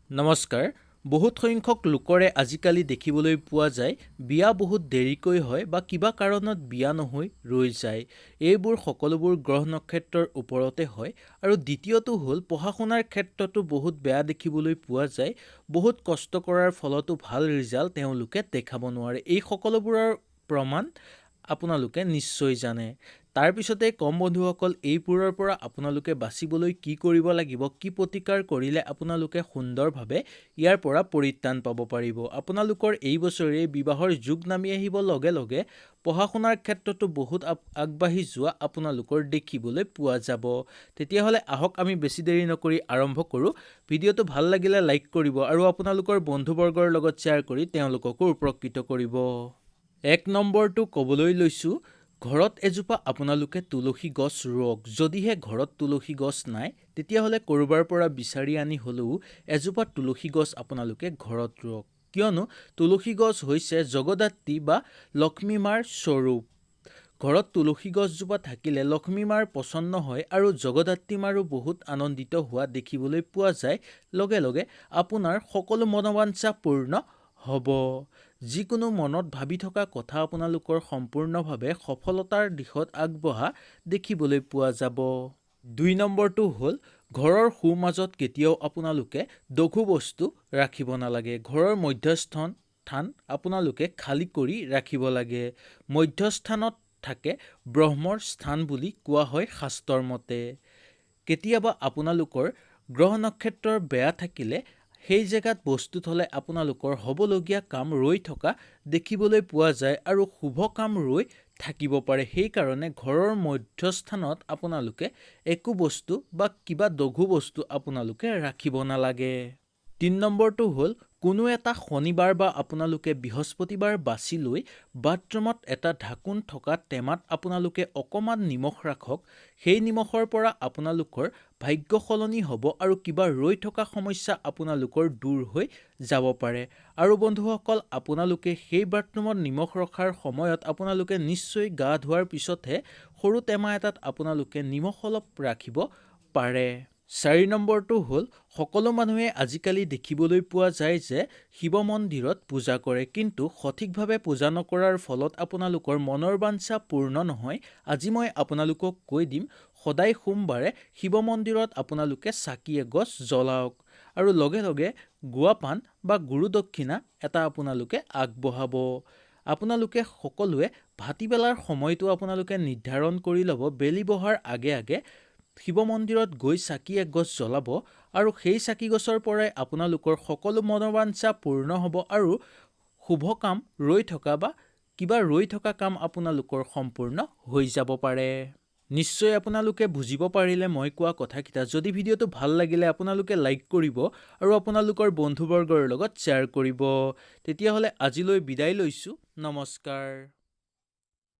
নমস্কাৰ। বহুত সংখ্যক লোকৰে আজিকালি দেখিবলৈ পোৱা যায় বিয়া বহুত দেৰিকৈ হয় বা কিবা কাৰণত বিয়া নহৈ ৰৈ যায়। এইবোৰ সকলোবোৰ গ্ৰহ নক্ষত্ৰৰ ওপৰতে হয়। আৰু দ্বিতীয়টো হ'ল পঢ়া শুনাৰ ক্ষেত্ৰতো বহুত বেয়া দেখিবলৈ পোৱা যায়। বহুত কষ্ট কৰাৰ ফলতো ভাল ৰিজাল্ট তেওঁলোকে দেখাব নোৱাৰে। এই সকলোবোৰৰ প্ৰমাণ আপোনালোকে নিশ্চয় জানে। তাৰপিছতে কম বন্ধুসকল, এইবোৰৰ পৰা আপোনালোকে বাচিবলৈ কি কৰিব লাগিব, কি প্ৰতিকাৰ কৰিলে আপোনালোকে সুন্দৰভাৱে ইয়াৰ পৰা পৰিত্ৰাণ পাব পাৰিব। আপোনালোকৰ এই বছৰে বিবাহৰ যুগ নামি আহিব লগে লগে পঢ়া শুনাৰ ক্ষেত্ৰতো বহুত আগবাঢ়ি যোৱা আপোনালোকৰ দেখিবলৈ পোৱা যাব। তেতিয়াহ'লে আহক আমি বেছি দেৰি নকৰি আৰম্ভ কৰোঁ। ভিডিঅ'টো ভাল লাগিলে লাইক কৰিব আৰু আপোনালোকৰ বন্ধুবৰ্গৰ লগত শ্বেয়াৰ কৰি তেওঁলোককো উপকৃত কৰিব। 1 নম্বৰটো ক'বলৈ লৈছোঁ, ঘৰত এজোপা আপোনালোকে তুলসী গছ ৰুৱক। যদিহে ঘৰত তুলসী গছ নাই তেতিয়াহ'লে ক'ৰবাৰ পৰা বিচাৰি আনি হ'লেও এজোপা তুলসী গছ আপোনালোকে ঘৰত ৰুৱক। কিয়নো তুলসী গছ হৈছে জগদাত্ৰী বা লক্ষ্মী মাৰ স্বৰূপ। ঘৰত তুলসী গছজোপা থাকিলে লক্ষ্মী মাৰ প্ৰসন্ন হয় আৰু জগদাত্ৰী মাৰো বহুত আনন্দিত হোৱা দেখিবলৈ পোৱা যায়। লগে লগে আপোনাৰ সকলো মনোবাঞ্ছা পূৰ্ণ হ'ব। যিকোনো মনত ভাবি থকা কথা আপোনালোকৰ সম্পূৰ্ণভাৱে সফলতাৰ দিশত আগবঢ়া দেখিবলৈ পোৱা যাব। 2 নম্বৰটো হ'ল, ঘৰৰ সোঁমাজত কেতিয়াও আপোনালোকে লঘু বস্তু ৰাখিব নালাগে। ঘৰৰ মধ্যস্থান আপোনালোকে খালী কৰি ৰাখিব লাগে। মধ্যস্থানত থাকে ব্ৰহ্মৰ স্থান বুলি কোৱা হয় শাস্ত্ৰৰ মতে। কেতিয়াবা আপোনালোকৰ গ্ৰহ নক্ষত্ৰৰ বেয়া থাকিলে সেই জেগাত বস্তু থ'লে আপোনালোকৰ হ'বলগীয়া কাম ৰৈ থকা দেখিবলৈ পোৱা যায় আৰু শুভ কাম ৰৈ থাকিব পাৰে। সেইকাৰণে ঘৰৰ মধ্যস্থানত আপোনালোকে একো বস্তু বা কিবা লঘু বস্তু আপোনালোকে ৰাখিব নালাগে। 3 নম্বৰটো হ'ল, কোনো এটা শনিবাৰ বা আপোনালোকে বৃহস্পতিবাৰ বাছি লৈ বাথৰুমত এটা ঢাকোন থকা টেমাত আপোনালোকে অকণমান নিমখ ৰাখক। সেই নিমখৰ পৰা আপোনালোকৰ ভাগ্য সলনি হ'ব আৰু কিবা ৰৈ থকা সমস্যা আপোনালোকৰ দূৰ হৈ যাব পাৰে। আৰু বন্ধুসকল, আপোনালোকে সেই বাথৰুমত নিমখ ৰখাৰ সময়ত আপোনালোকে নিশ্চয় গা ধোৱাৰ পিছতহে সৰু টেমা এটাত আপোনালোকে নিমখ অলপ ৰাখিব পাৰে। 4 নম্বৰটো হ'ল, সকলো মানুহে আজিকালি দেখিবলৈ পোৱা যায় যে শিৱ মন্দিৰত পূজা কৰে, কিন্তু সঠিকভাৱে পূজা নকৰাৰ ফলত আপোনালোকৰ মনৰ বাঞ্ছা পূৰ্ণ নহয়। আজি মই আপোনালোকক কৈ দিম, সদায় সোমবাৰে শিৱ মন্দিৰত আপোনালোকে চাকি এগছ জ্বলাওক আৰু লগে লগে গুৱা পাণ বা গুৰু দক্ষিণা এটা আপোনালোকে আগবঢ়াব। আপোনালোকে সকলোৱে ভাটিবেলাৰ সময়টো আপোনালোকে নিৰ্ধাৰণ কৰি ল'ব। বেলি বহাৰ আগে আগে শিৱ মন্দিৰত গৈ চাকি এগছ জ্বলাব আৰু সেই চাকি গছৰ পৰাই আপোনালোকৰ সকলো মনোবাঞ্ছা পূৰ্ণ হ'ব আৰু শুভ কাম ৰৈ থকা বা কিবা ৰৈ থকা কাম আপোনালোকৰ সম্পূৰ্ণ হৈ যাব পাৰে। নিশ্চয় আপোনালোকে বুজিব পাৰিলে মই কোৱা কথাকেইটা। যদি ভিডিঅ'টো ভাল লাগিলে আপোনালোকে লাইক কৰিব আৰু আপোনালোকৰ বন্ধুবৰ্গৰ লগত শ্বেয়াৰ কৰিব। তেতিয়াহ'লে আজিলৈ বিদায় লৈছোঁ। নমস্কাৰ।